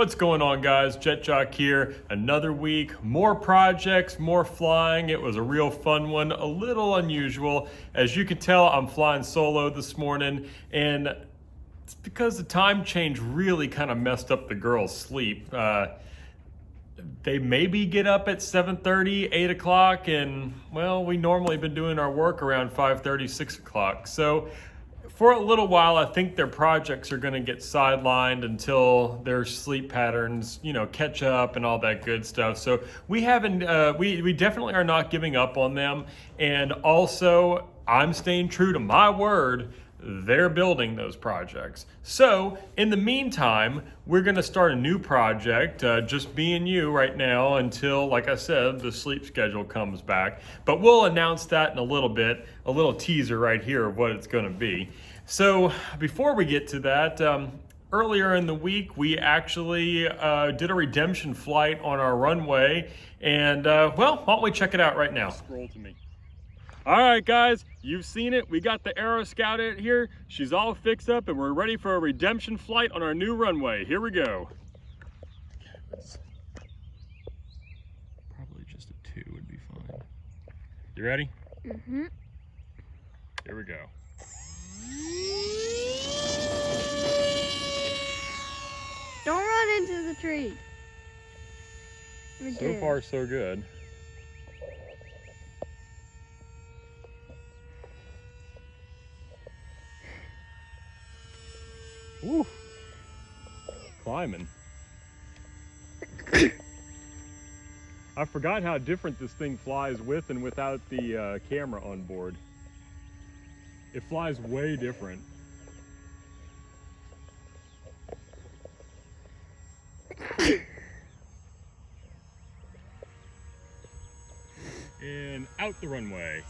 What's going on, guys? Jet Jock here. Another week, more projects, more flying. It was a real fun one, a little unusual. As you can tell, I'm flying solo this morning, and it's because the time change really kind of messed up the girls' sleep. They maybe get up at 7:30, 8 o'clock, and well, we normally been doing our work around 5:30, 6 o'clock. So for a little while, I think their projects are going to get sidelined until their sleep patterns, catch up and all that good stuff. So we haven't, we definitely are not giving up on them. And also, I'm staying true to my word. They're building those projects. So in the meantime, we're going to start a new project, just me and you right now until, like I said, the sleep schedule comes back. But we'll announce that in a little bit, a little teaser right here of what it's going to be. So before we get to that, earlier in the week, we actually did a redemption flight on our runway. And well, why don't we check it out right now? Scroll to me. All right, guys, you've seen it. We got the Aero Scout out here. She's all fixed up and we're ready for a redemption flight on our new runway. Here we go. Probably just a 2 would be fine. You ready? Mm-hmm. Here we go. Don't run into the tree. So far, so good. Woo! Climbing. I forgot how different this thing flies with and without the camera on board. It flies way different. And out the runway.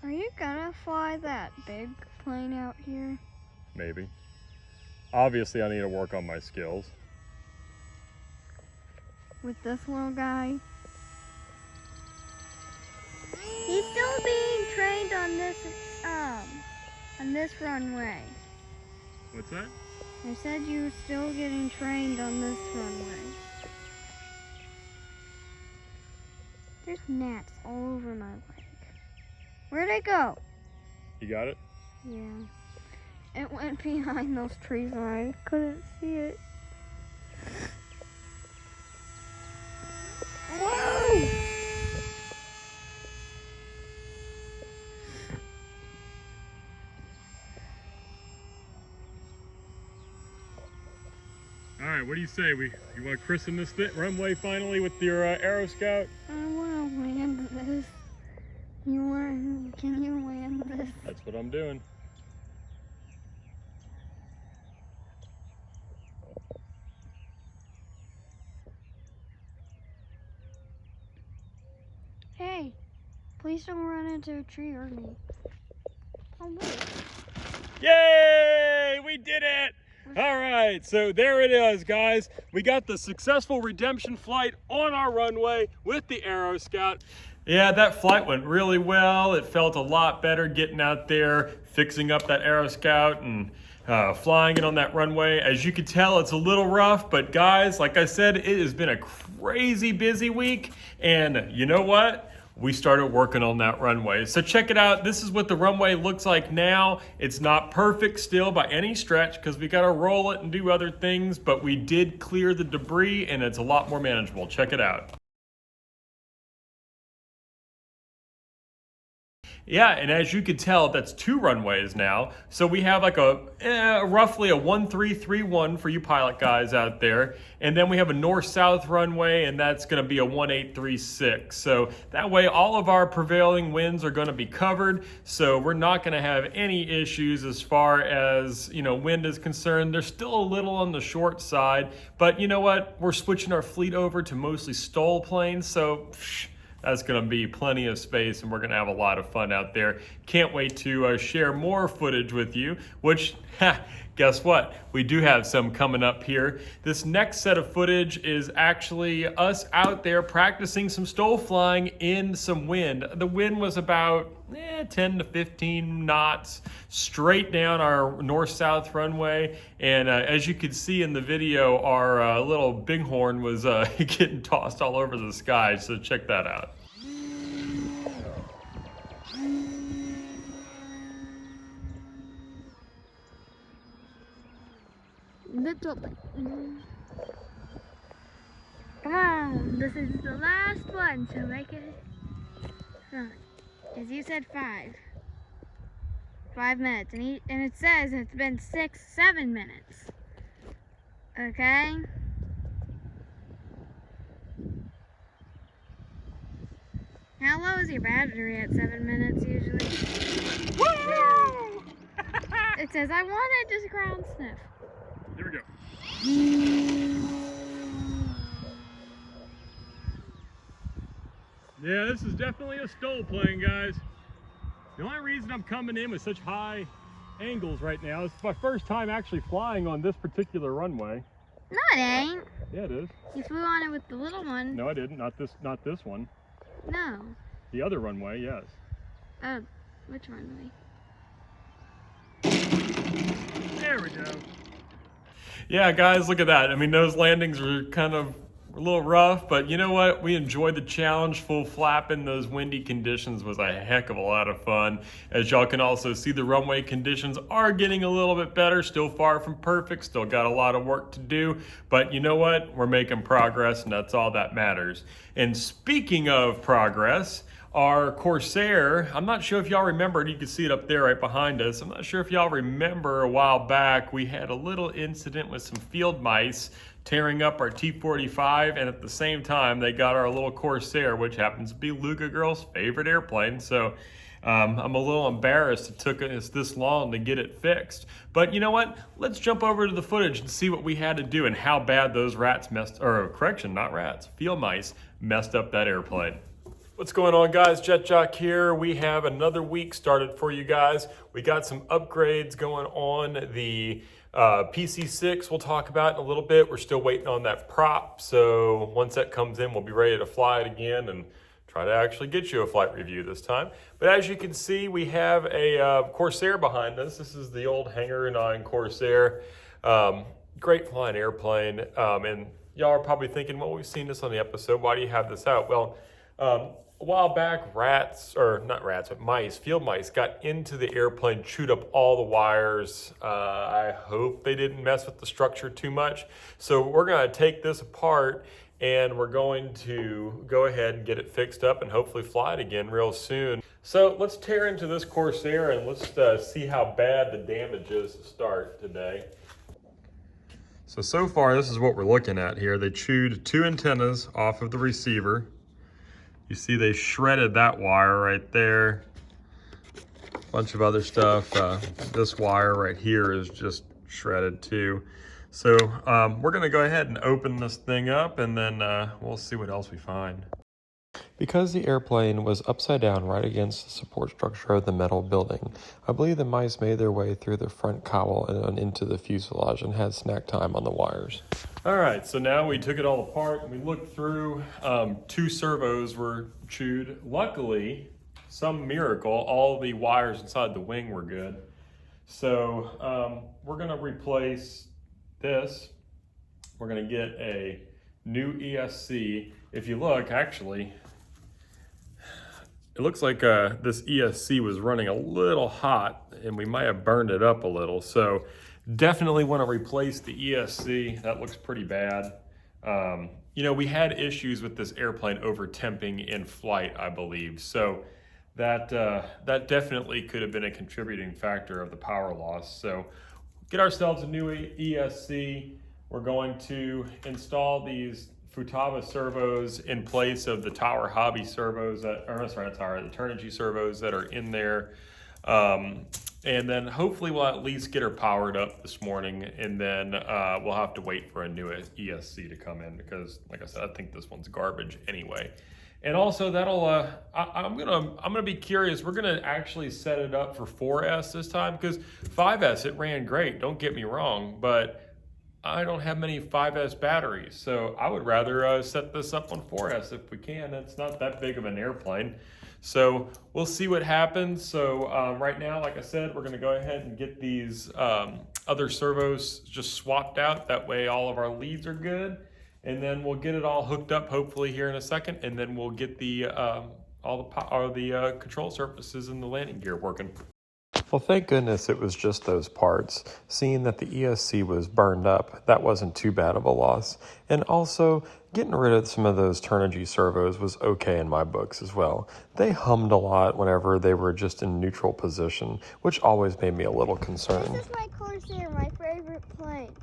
Are you gonna fly that big plane out here? Maybe. Obviously, I need to work on my skills. With this little guy? He's still being trained on this runway. What's that? I said you were still getting trained on this runway. There's gnats all over my leg. Where'd it go? You got it? Yeah. It went behind those trees and I couldn't see it. Whoa! All right, what do you say? You want to christen this runway finally with your Aero Scout? I want to land this. Can you land this? That's what I'm doing. Hey, please don't run into a tree or me. Oh, wait. Yay! We did it! All right, so there it is, guys. We got the successful redemption flight on our runway with the Aero Scout. Yeah, that flight went really well. It felt a lot better getting out there, fixing up that Aero Scout and flying it on that runway. As you can tell, it's a little rough, but guys, like I said, it has been a crazy busy week. And you know what? We started working on that runway. So check it out. This is what the runway looks like now. It's not perfect still by any stretch because we got to roll it and do other things, but we did clear the debris and it's a lot more manageable. Check it out. Yeah, and as you can tell, that's 2 runways now. So we have like roughly a 1331 for you pilot guys out there. And then we have a north-south runway, and that's gonna be a 1836. So that way all of our prevailing winds are gonna be covered. So we're not gonna have any issues as far as, wind is concerned. They're still a little on the short side, but you know what? We're switching our fleet over to mostly STOL planes. So that's going to be plenty of space and we're going to have a lot of fun out there. Can't wait to share more footage with you, which guess what? We do have some coming up here. This next set of footage is actually us out there practicing some STOL flying in some wind. The wind was about 10 to 15 knots straight down our north-south runway. And as you could see in the video, our little bighorn was getting tossed all over the sky. So check that out. Little bit. Come on, this is the last one, so make it. As you said, 5 minutes, and it says it's been 6-7 minutes. Okay. How low is your battery at 7 minutes usually? Woo! It says I wanted just ground sniff. Here we go. Yeah, this is definitely a STOL plane, guys. The only reason I'm coming in with such high angles right now is my first time actually flying on this particular runway. No, it ain't. Yeah, it is. You flew on it with the little one. No, I didn't. Not this one. No. The other runway, yes. Oh, which runway? There we go. Yeah, guys, look at that. I mean, those landings were kind of a little rough, but you know what? We enjoyed the challenge. Full flap in those windy conditions was a heck of a lot of fun. As y'all can also see, the runway conditions are getting a little bit better. Still far from perfect. Still got a lot of work to do. But you know what? We're making progress, and that's all that matters. And speaking of progress, our Corsair, I'm not sure if y'all remember, you can see it up there right behind us. I'm not sure if y'all remember a while back, we had a little incident with some field mice tearing up our T-45, and at the same time, they got our little Corsair, which happens to be Luca Girl's favorite airplane. So I'm a little embarrassed it took us this long to get it fixed. But you know what? Let's jump over to the footage and see what we had to do and how bad those field mice messed up that airplane. What's going on, guys? Jet Jock here. We have another week started for you guys. We got some upgrades going on. The PC6 we'll talk about in a little bit. We're still waiting on that prop. So once that comes in, we'll be ready to fly it again and try to actually get you a flight review this time. But as you can see, we have a Corsair behind us. This is the old Hangar 9 Corsair. Great flying airplane. And y'all are probably thinking, well, we've seen this on the episode. Why do you have this out? Well, a while back, field mice got into the airplane, chewed up all the wires. I hope they didn't mess with the structure too much. So we're gonna take this apart and we're going to go ahead and get it fixed up and hopefully fly it again real soon. So let's tear into this Corsair and let's see how bad the damage is to start today. So far, this is what we're looking at here. They chewed 2 antennas off of the receiver. You see they shredded that wire right there. Bunch of other stuff. This wire right here is just shredded too. So we're gonna go ahead and open this thing up and then we'll see what else we find. Because the airplane was upside down right against the support structure of the metal building, I believe the mice made their way through the front cowl and into the fuselage and had snack time on the wires. All right, so now we took it all apart and we looked through. 2 servos were chewed. Luckily, some miracle, all the wires inside the wing were good. So we're gonna replace this. We're gonna get a new ESC. If you look, actually, it looks like this ESC was running a little hot and we might have burned it up a little. So definitely want to replace the ESC. That looks pretty bad. You know, we had issues with this airplane over temping in flight, I believe. So that definitely could have been a contributing factor of the power loss. So get ourselves a new ESC. We're going to install these Futaba servos in place of the Tower Hobby servos, the Turnigy servos that are in there. And then hopefully we'll at least get her powered up this morning, and then we'll have to wait for a new ESC to come in because, like I said, I think this one's garbage anyway. And also that'll, I'm gonna be curious. We're gonna actually set it up for 4S this time, because 5S, it ran great, don't get me wrong, but I don't have many 5S batteries. So I would rather set this up on 4S if we can. It's not that big of an airplane. So we'll see what happens. So right now, like I said, we're gonna go ahead and get these other servos just swapped out. That way all of our leads are good. And then we'll get it all hooked up hopefully here in a second. And then we'll get the all the control surfaces and the landing gear working. Well, thank goodness it was just those parts. Seeing that the ESC was burned up, that wasn't too bad of a loss. And also, getting rid of some of those Turnigy servos was okay in my books as well. They hummed a lot whenever they were just in neutral position, which always made me a little concerned. This is my Corsair, my favorite plane.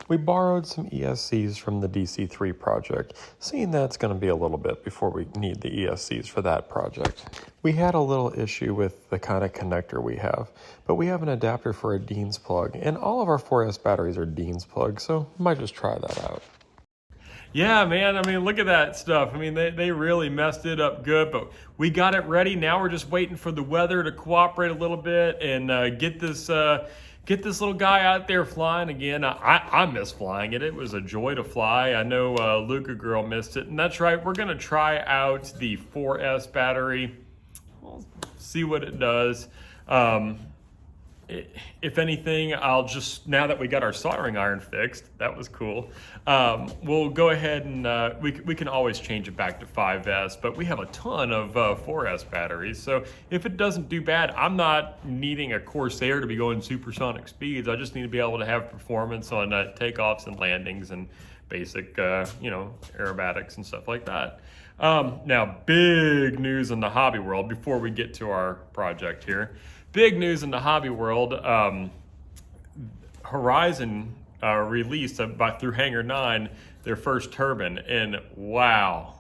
We borrowed some ESCs from the DC3 project, seeing that it's going to be a little bit before we need the ESCs for that project. We had a little issue with the kind of connector we have, but we have an adapter for a Dean's plug, and all of our 4S batteries are Dean's plugs, so might just try that out. Yeah, man, I mean, look at that stuff. I mean, they really messed it up good, but we got it ready. Now we're just waiting for the weather to cooperate a little bit and get this little guy out there flying again. I miss flying it. It was a joy to fly. I know Luca Girl missed it, and that's right. We're gonna try out the 4S battery. We'll see what it does. If anything, I'll just, now that we got our soldering iron fixed, that was cool, we'll go ahead and we can always change it back to 5S, but we have a ton of 4S batteries, so if it doesn't do bad, I'm not needing a Corsair to be going supersonic speeds. I just need to be able to have performance on takeoffs and landings and basic, aerobatics and stuff like that. Now, big news in the hobby world before we get to our project here. Big news in the hobby world, Horizon released through Hangar 9 their first turbine, and wow,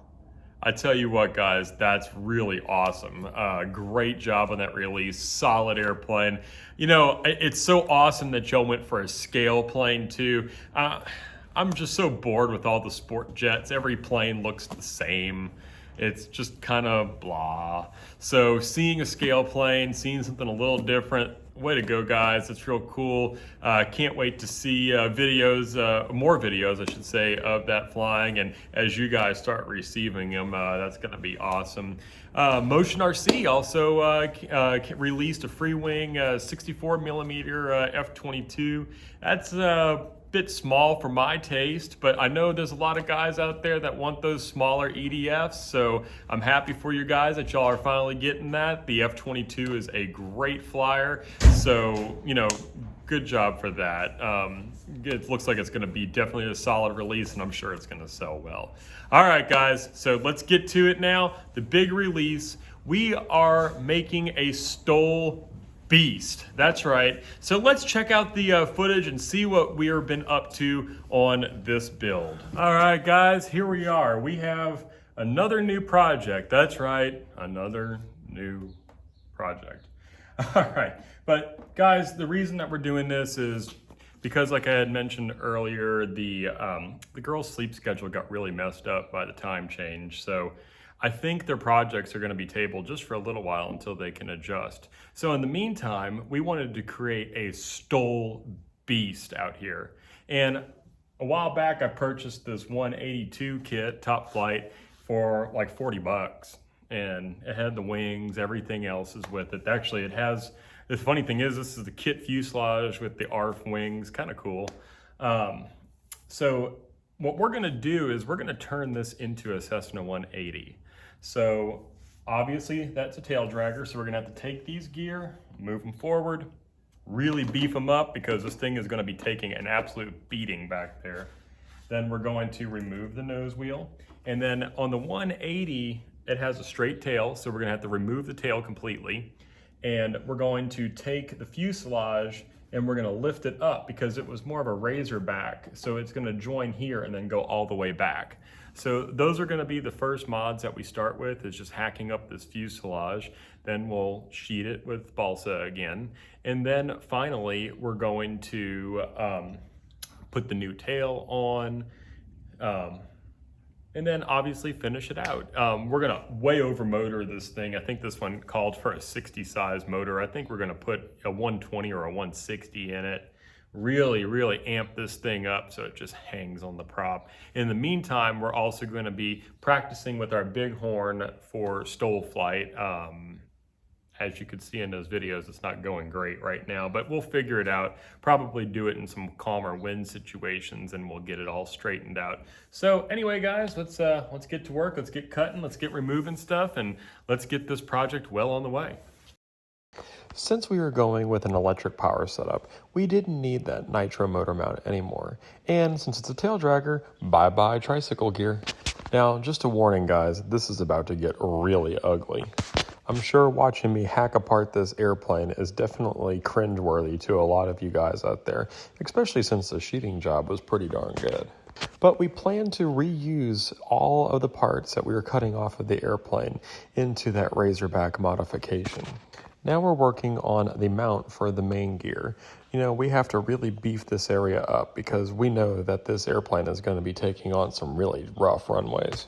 I tell you what guys, that's really awesome. Great job on that release, solid airplane. You know, it's so awesome that y'all went for a scale plane too. I'm just so bored with all the sport jets. Every plane looks the same. It's just kind of blah. So seeing a scale plane, seeing something a little different, way to go guys, it's real cool. Can't wait to see videos, more videos I should say, of that flying, and as you guys start receiving them, that's gonna be awesome. Motion RC also released a free wing 64 millimeter F-22. That's bit small for my taste, but I know there's a lot of guys out there that want those smaller EDFs, so I'm happy for you guys that y'all are finally getting that. The F-22 is a great flyer, so, you know, good job for that. It looks like it's gonna be definitely a solid release, and I'm sure it's gonna sell well. All right, guys, so let's get to it now. The big release. We are making a STOL beast. That's right. So let's check out the footage and see what we have been up to on this build. All right, guys, here we are. We have another new project. That's right, another new project. All right, but guys, the reason that we're doing this is because, like I had mentioned earlier, the girls' sleep schedule got really messed up by the time change. So I think their projects are going to be tabled just for a little while until they can adjust. So in the meantime, we wanted to create a STOL beast out here. And a while back, I purchased this 182 kit, Top Flight, for like 40 bucks. And it had the wings, everything else is with it. Actually, it has, the funny thing is, this is the kit fuselage with the ARF wings, kind of cool. So what we're gonna do is we're gonna turn this into a Cessna 180. So obviously that's a tail dragger, so we're gonna have to take these gear, move them forward, really beef them up because this thing is gonna be taking an absolute beating back there. Then we're going to remove the nose wheel. And then on the 180, it has a straight tail, so we're gonna have to remove the tail completely. And we're going to take the fuselage and we're gonna lift it up because it was more of a razor back. So it's gonna join here and then go all the way back. So those are gonna be the first mods that we start with, is just hacking up this fuselage. Then we'll sheet it with balsa again. And then finally, we're going to put the new tail on, and then obviously finish it out. We're gonna way over motor this thing. I think this one called for a 60 size motor. I think we're gonna put a 120 or a 160 in it. Really amp this thing up so it just hangs on the prop. In the meantime, we're also gonna be practicing with our Bighorn for stole flight. As you can see in those videos, it's not going great right now, but we'll figure it out. Probably do it in some calmer wind situations, and we'll get it all straightened out. So anyway, guys, let's get to work. Let's get cutting. Let's get removing stuff, and let's get this project well on the way. Since we were going with an electric power setup, we didn't need that nitro motor mount anymore. And since it's a tail dragger, bye-bye tricycle gear. Now, just a warning, guys, this is about to get really ugly. I'm sure watching me hack apart this airplane is definitely cringeworthy to a lot of you guys out there, especially since the sheeting job was pretty darn good. But we plan to reuse all of the parts that we were cutting off of the airplane into that Razorback modification. Now we're working on the mount for the main gear. You know, we have to really beef this area up because we know that this airplane is going to be taking on some really rough runways.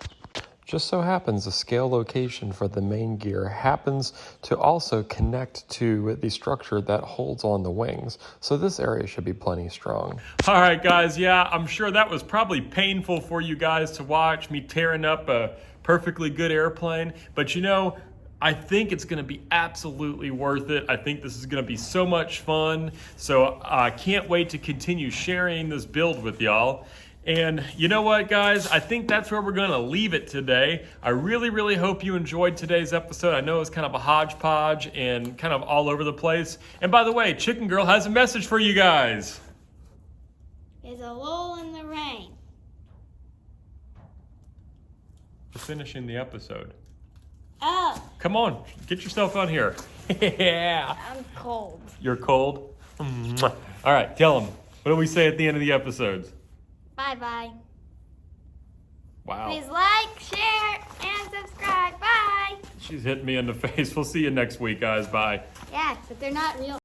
Just so happens the scale location for the main gear happens to also connect to the structure that holds on the wings. So this area should be plenty strong. All right, guys, yeah, I'm sure that was probably painful for you guys to watch me tearing up a perfectly good airplane, but you know, I think it's gonna be absolutely worth it. I think this is gonna be so much fun. So I can't wait to continue sharing this build with y'all. And you know what, guys? I think that's where we're gonna leave it today. I really hope you enjoyed today's episode. I know it's kind of a hodgepodge and kind of all over the place. And by the way, Chicken Girl has a message for you guys. There's a lull in the rain. We're finishing the episode. Oh, Come on, get yourself on here. Yeah. I'm cold. You're cold? Mwah. All right, tell them. What do we say at the end of the episodes? Bye-bye. Wow. Please like, share, and subscribe. Bye. She's hitting me in the face. We'll see you next week, guys. Bye. Yeah, but they're not real.